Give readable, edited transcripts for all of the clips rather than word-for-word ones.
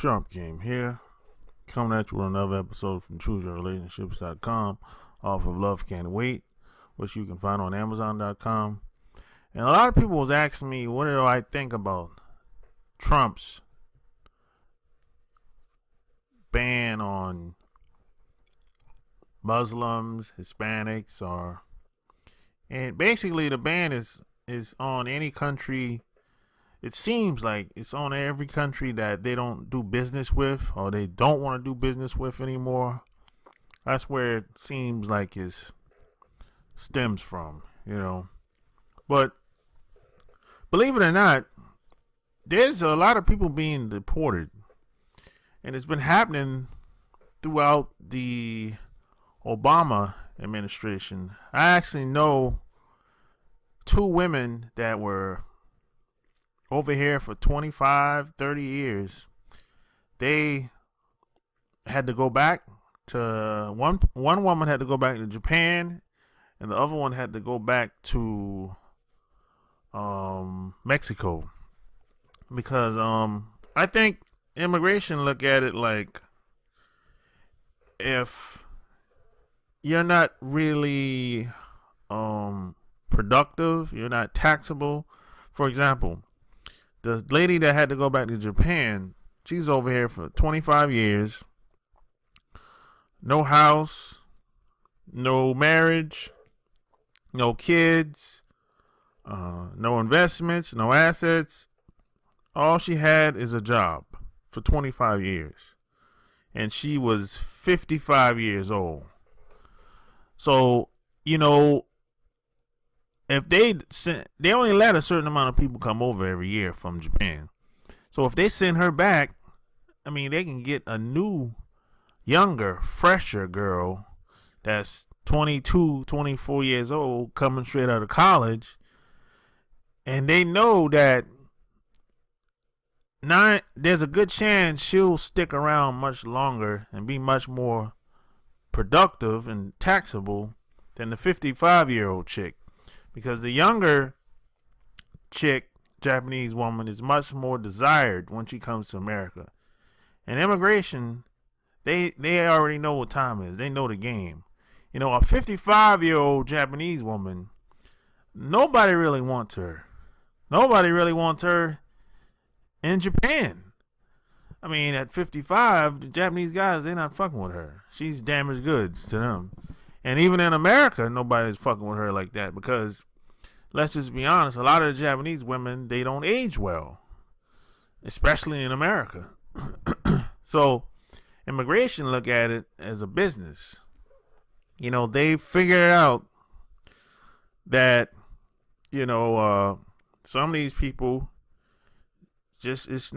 Trump Game here, coming at you with another episode from ChooseYourRelationships.com off of Love Can't Wait, which you can find on Amazon.com. And a lot of people was asking me, what do I think about Trump's ban on Muslims, Hispanics, and basically the ban is on any country. It seems like it's on every country that they don't do business with or they don't want to do business with anymore. That's where it seems like it stems from, But believe it or not, there's a lot of people being deported. And it's been happening throughout the Obama administration. I actually know two women that were over here for 25, 30 years. They had to go back to one woman had to go back to Japan, and the other one had to go back to Mexico, because I think immigration look at it like, if you're not really productive, you're not taxable. For example, the lady that had to go back to Japan, she's over here for 25 years. No house, no marriage, no kids, no investments, no assets. All she had is a job for 25 years. And she was 55 years old. So, if they only let a certain amount of people come over every year from Japan. So if they send her back, they can get a new, younger, fresher girl that's 22, 24 years old, coming straight out of college. And they know that there's a good chance she'll stick around much longer and be much more productive and taxable than the 55-year-old chick. Because the younger chick, Japanese woman, is much more desired when she comes to America. And immigration, they already know what time it is. They know the game. A 55-year-old Japanese woman, nobody really wants her. Nobody really wants her in Japan. At 55, the Japanese guys, they're not fucking with her. She's damaged goods to them. And even in America, nobody's fucking with her like that, because, let's just be honest, a lot of the Japanese women, they don't age well, especially in America. So immigration look at it as a business. They figure out that, some of these people it's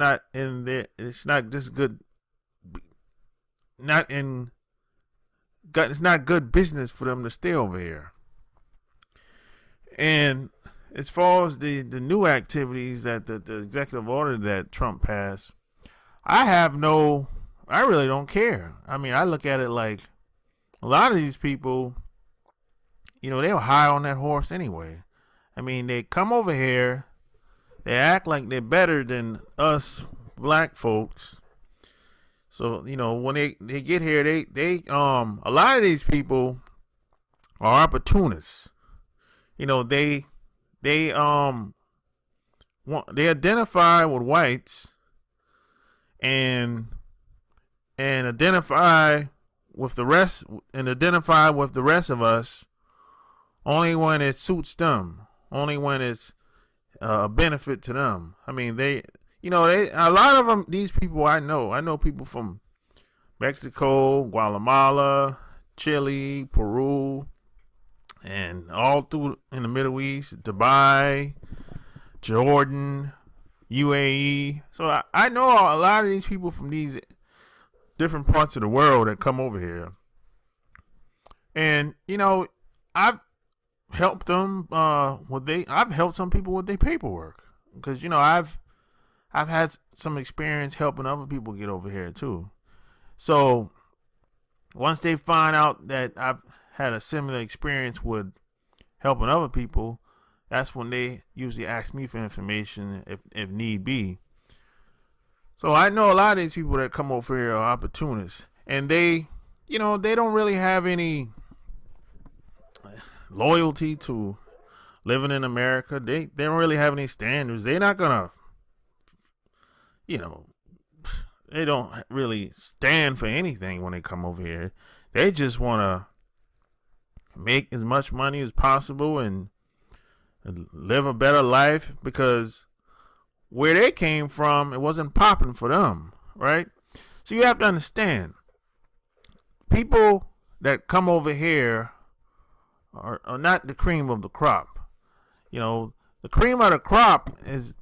not good business for them to stay over here. And as far as the new activities that the executive order that Trump passed, I really don't care. I look at it like a lot of these people, they were high on that horse anyway. They come over here, they act like they're better than us black folks. So, when they get here, they a lot of these people are opportunists. They identify with whites and identify with the rest of us only when it suits them, only when it's a benefit to them. A lot of them, these people I know people from Mexico, Guatemala, Chile, Peru, and all through in the Middle East, Dubai, Jordan, UAE. So I know a lot of these people from these different parts of the world that come over here. And, I've helped them I've helped some people with their paperwork. Because, I've had some experience helping other people get over here too. So once they find out that I've had a similar experience with helping other people, that's when they usually ask me for information if need be. So I know a lot of these people that come over here are opportunists, and they don't really have any loyalty to living in America. They don't really have any standards. They're not gonna, they don't really stand for anything when they come over here. They just want to make as much money as possible and live a better life, because where they came from, it wasn't popping for them, right? So you have to understand, people that come over here are not the cream of the crop. The cream of the crop is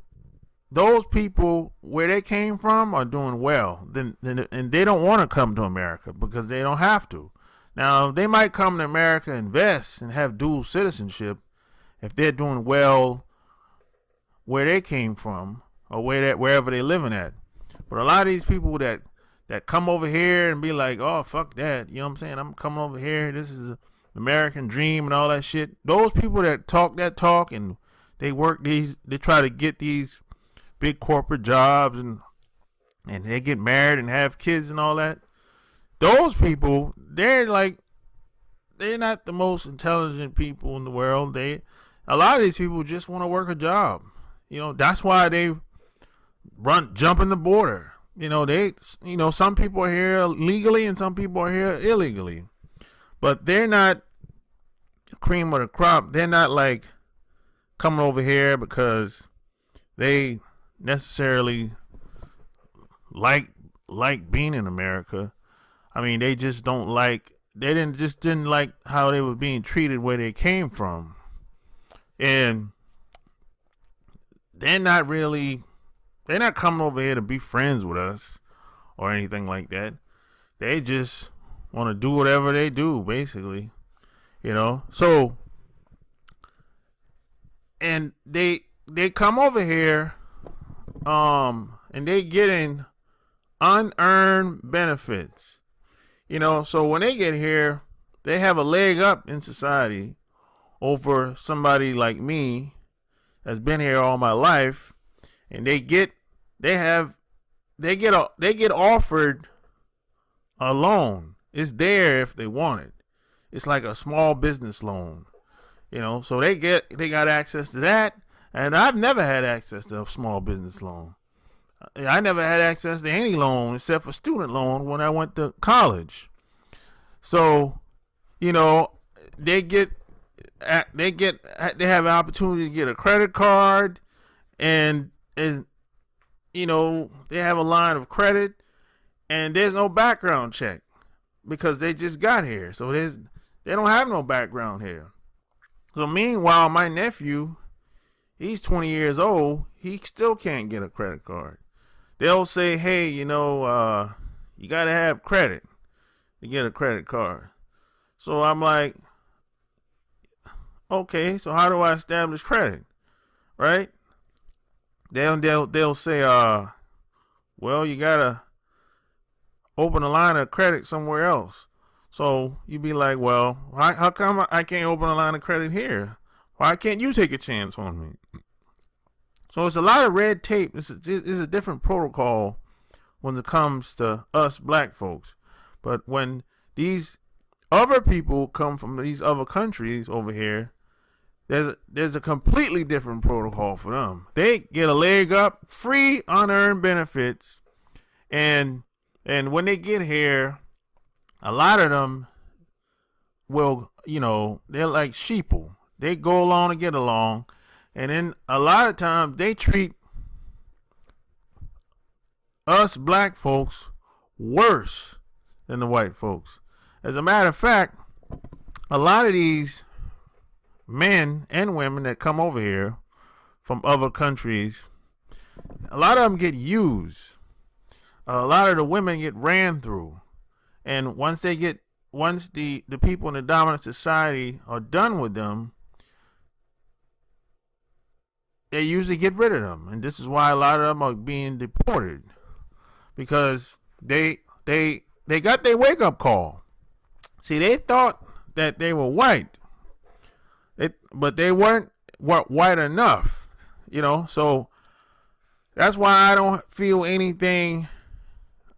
those people where they came from are doing well. And they don't want to come to America because they don't have to. Now, they might come to America, invest, and have dual citizenship if they're doing well where they came from or wherever they're living at. But a lot of these people that come over here and be like, oh, fuck that, you know what I'm saying? I'm coming over here. This is an American dream and all that shit. Those people that talk that talk and they try to get these big corporate jobs and they get married and have kids and all that. Those people, they're not the most intelligent people in the world. A lot of these people just want to work a job. That's why they jumping the border. Some people are here legally and some people are here illegally. But they're not the cream of the crop. They're not like coming over here because they necessarily like being in America. I mean, they just didn't like how they were being treated where they came from. And they're not coming over here to be friends with us or anything like that. They just want to do whatever they do, basically. So, and they come over here and they getting unearned benefits. So when they get here, they have a leg up in society over somebody like me that's been here all my life, and they get offered a loan. It's there if they want it. It's like a small business loan, so they got access to that. And I've never had access to a small business loan. I never had access to any loan except for student loan when I went to college. So, they have an opportunity to get a credit card, and they have a line of credit, and there's no background check because they just got here. So they don't have no background here. So meanwhile, my nephew, he's 20 years old. He still can't get a credit card. They'll say, hey, you got to have credit to get a credit card. So I'm like, okay, so how do I establish credit? Right? They'll say, well, you got to open a line of credit somewhere else. So you'd be like, well, how come I can't open a line of credit here? Why can't you take a chance on me? So it's a lot of red tape. It's a different protocol when it comes to us black folks. But when these other people come from these other countries over here, there's a completely different protocol for them. They get a leg up, free unearned benefits, and when they get here, a lot of them will, they're like sheeple. They go along to get along. And then a lot of times they treat us black folks worse than the white folks. As a matter of fact, a lot of these men and women that come over here from other countries, a lot of them get used. A lot of the women get ran through. And once the people in the dominant society are done with them, they usually get rid of them. And this is why a lot of them are being deported, because they got their wake up call. See, they thought that they were white, but they weren't white enough, So That's why I don't feel anything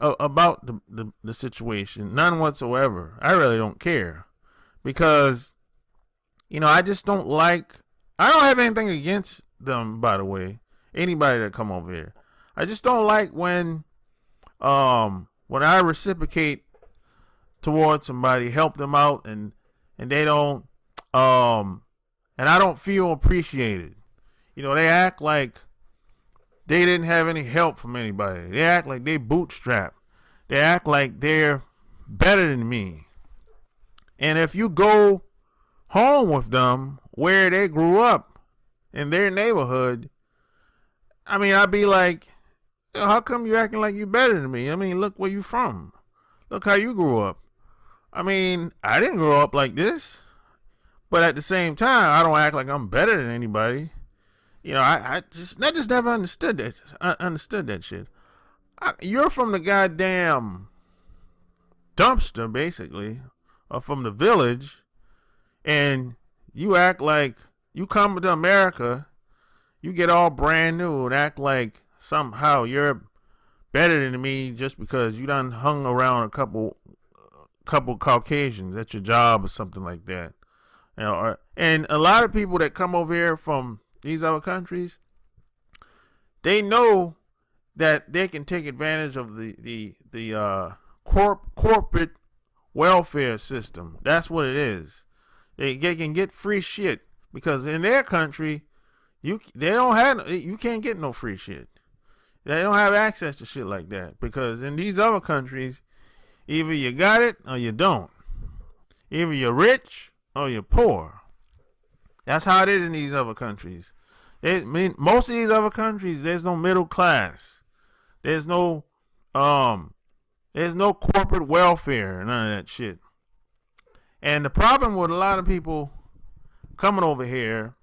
about the situation, none whatsoever. I really don't care because, I just don't like. I don't have anything against them, by the way. Anybody that come over here, I just don't like when I reciprocate towards somebody, help them out, and they don't, and I don't feel appreciated. They act like they didn't have any help from anybody. They act like they bootstrapped. They act like they're better than me. And if you go home with them where they grew up in their neighborhood, I'd be like, how come you acting like you better than me? Look where you from. Look how you grew up. I didn't grow up like this. But at the same time, I don't act like I'm better than anybody. I just never understood that. I understood that shit. You're from the goddamn dumpster, basically, or from the village, and you act like you come to America, you get all brand new and act like somehow you're better than me just because you done hung around a couple Caucasians at your job or something like that. And a lot of people that come over here from these other countries, they know that they can take advantage of the corporate welfare system. That's what it is. They can get free shit because in their country, you can't get no free shit. They don't have access to shit like that because in these other countries, either you got it or you don't. Either you're rich or you're poor. That's how it is in these other countries. Most of these other countries, there's no middle class. There's no corporate welfare, none of that shit. And the problem with a lot of people coming over here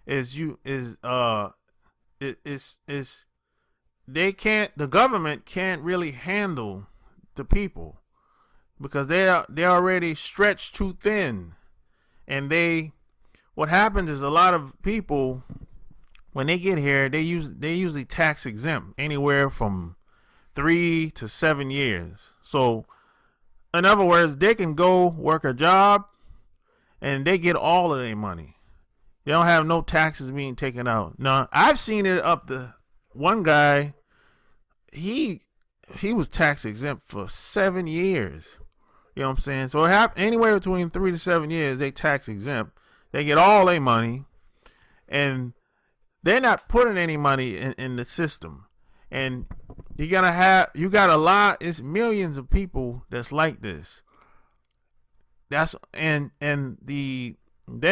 the government can't really handle the people because they're already stretched too thin. And what happens is a lot of people, when they get here, they usually tax exempt anywhere from 3 to 7 years. So in other words, they can go work a job and they get all of their money. They don't have no taxes being taken out. Now, I've seen it up to one guy, he was tax exempt for 7 years. You know what I'm saying? So it happened anywhere between 3 to 7 years, they tax exempt. They get all their money and they're not putting any money in the system. And you got it's millions of people that's like this. They're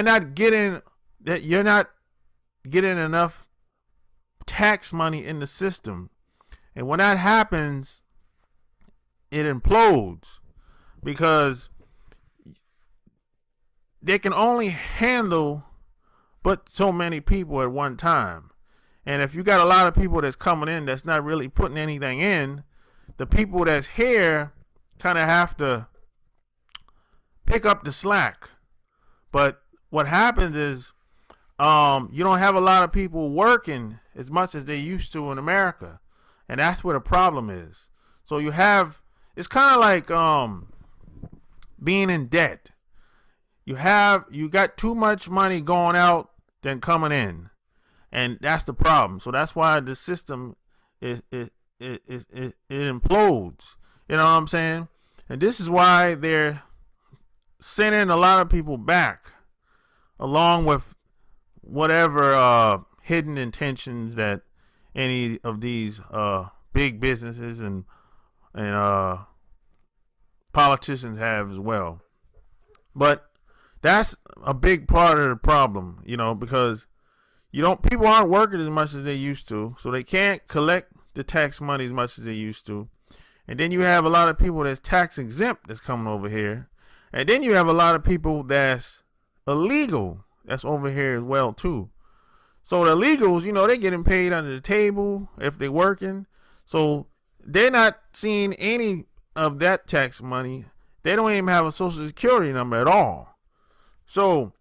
not getting that. You're not getting enough tax money in the system. And when that happens, it implodes because they can only handle but so many people at one time. And if you got a lot of people that's coming in that's not really putting anything in, the people that's here kind of have to pick up the slack. But what happens is you don't have a lot of people working as much as they used to in America. And that's where the problem is. So it's kind of like being in debt. You got too much money going out than coming in. And that's the problem. So that's why the system it implodes. You know what I'm saying? And this is why they're sending a lot of people back, along with whatever hidden intentions that any of these big businesses and politicians have as well. But that's a big part of the problem, because people aren't working as much as they used to, so they can't collect the tax money as much as they used to. And then you have a lot of people that's tax exempt that's coming over here. And then you have a lot of people that's illegal that's over here as well too. So the illegals, they're getting paid under the table if they're working. So they're not seeing any of that tax money. They don't even have a social security number at all. So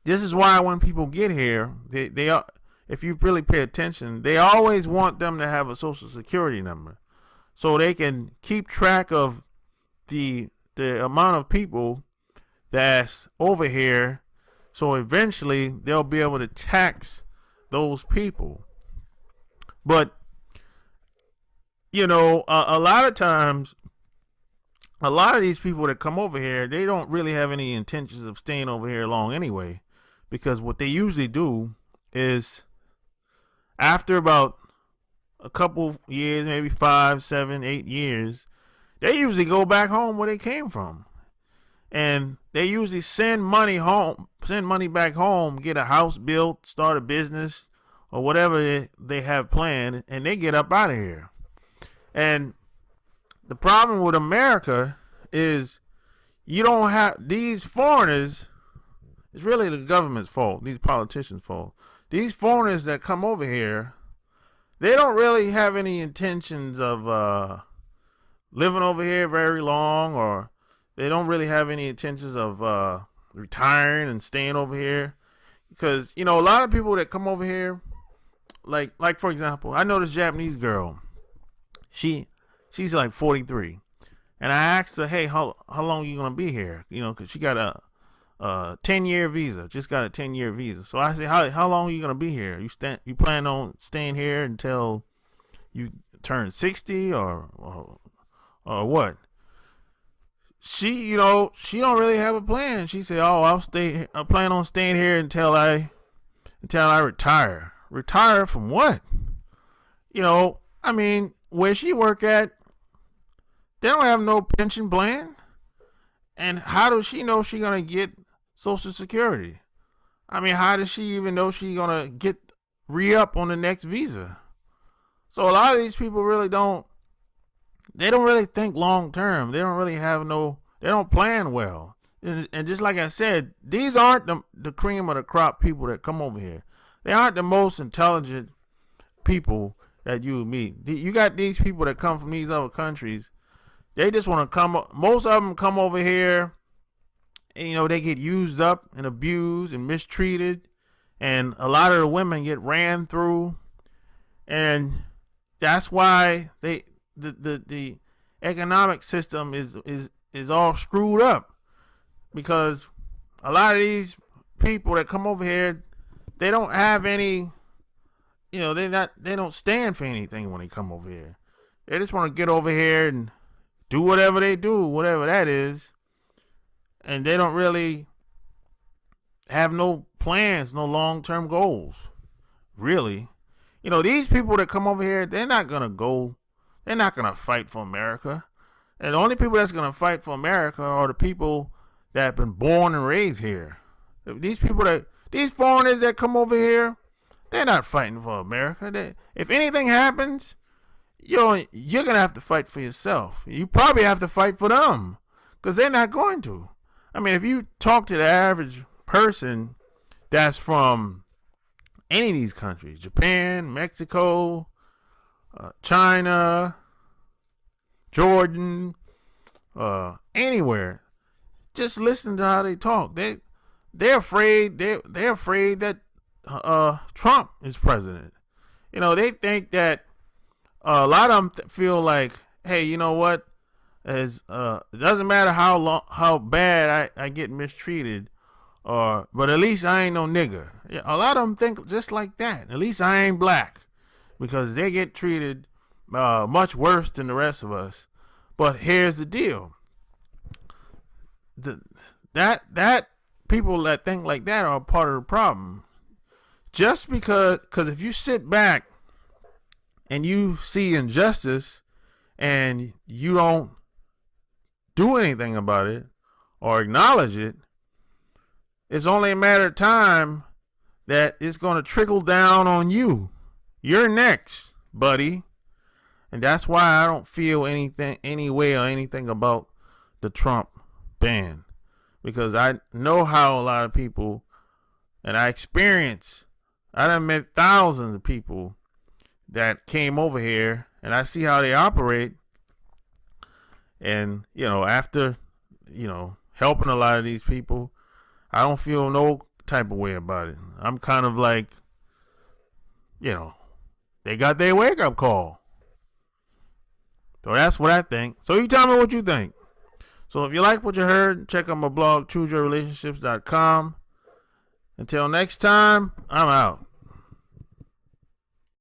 this is why when people get here, it's if you really pay attention, they always want them to have a social security number so they can keep track of the amount of people that's over here, so eventually they'll be able to tax those people. But you know, a lot of times, a lot of these people that come over here, they don't really have any intentions of staying over here long anyway, because what they usually do is after about a couple years, maybe 5, 7, 8 years, they usually go back home where they came from. And they usually send money back home, get a house built, start a business, or whatever they have planned, and they get up out of here. And the problem with America is you don't have these foreigners. It's really the government's fault, these politicians' fault. These foreigners that come over here, they don't really have any intentions of living over here very long, or they don't really have any intentions of retiring and staying over here. Because, you know, a lot of people that come over here, like for example, I know this Japanese girl. She's like 43. And I asked her, hey, how long are you going to be here? You know, because she got a 10-year visa, just got a 10-year visa. So I said, how long are you going to be here? You plan on staying here until you turn 60 or what? She don't really have a plan. She said, I plan on staying here until I retire. Retire from what? You know, I mean, where she work at, they don't have no pension plan. And how does she know she's going to get Social Security? I mean, how does she even know she's going to get re-up on the next visa? So a lot of these people really don't really think long term. They don't really they don't plan well. And just like I said, these aren't the cream of the crop people that come over here. They aren't the most intelligent people that you meet. You got these people that come from these other countries. They just want to come. Most of them come over here, and, you know, they get used up and abused and mistreated, and a lot of the women get ran through, and that's why the economic system is all screwed up, because a lot of these people that come over here, they don't have any, you know, they don't stand for anything when they come over here. They just want to get over here and do whatever they do, whatever that is, and they don't really have no plans, no long-term goals, really. You know, these people that come over here, they're not gonna fight for America. And the only people that's gonna fight for America are the people that have been born and raised here. These foreigners that come over here, they're not fighting for America. If anything happens, you're gonna have to fight for yourself. You probably have to fight for them, because they're not going to. I mean, if you talk to the average person that's from any of these countries, Japan, Mexico, China, Jordan, anywhere, just listen to how they talk. They're afraid. They're afraid that Trump is president. You know, they think that a lot of them feel like, hey, you know what? It doesn't matter how bad I get mistreated, but at least I ain't no nigger. Yeah, a lot of them think just like that. At least I ain't black, because they get treated much worse than the rest of us. But here's the deal: that people that think like that are part of the problem. Just because if you sit back and you see injustice and you don't do anything about it or acknowledge it, it's only a matter of time that it's going to trickle down on you. You're next, buddy. And that's why I don't feel any way or anything about the Trump ban, because I know how a lot of people, and I done met thousands of people that came over here, and I see how they operate. And, you know, after, you know, helping a lot of these people, I don't feel no type of way about it. I'm kind of like, they got their wake up call. So that's what I think. So you tell me what you think. So if you like what you heard, check out my blog, chooseyourrelationships.com. Until next time, I'm out.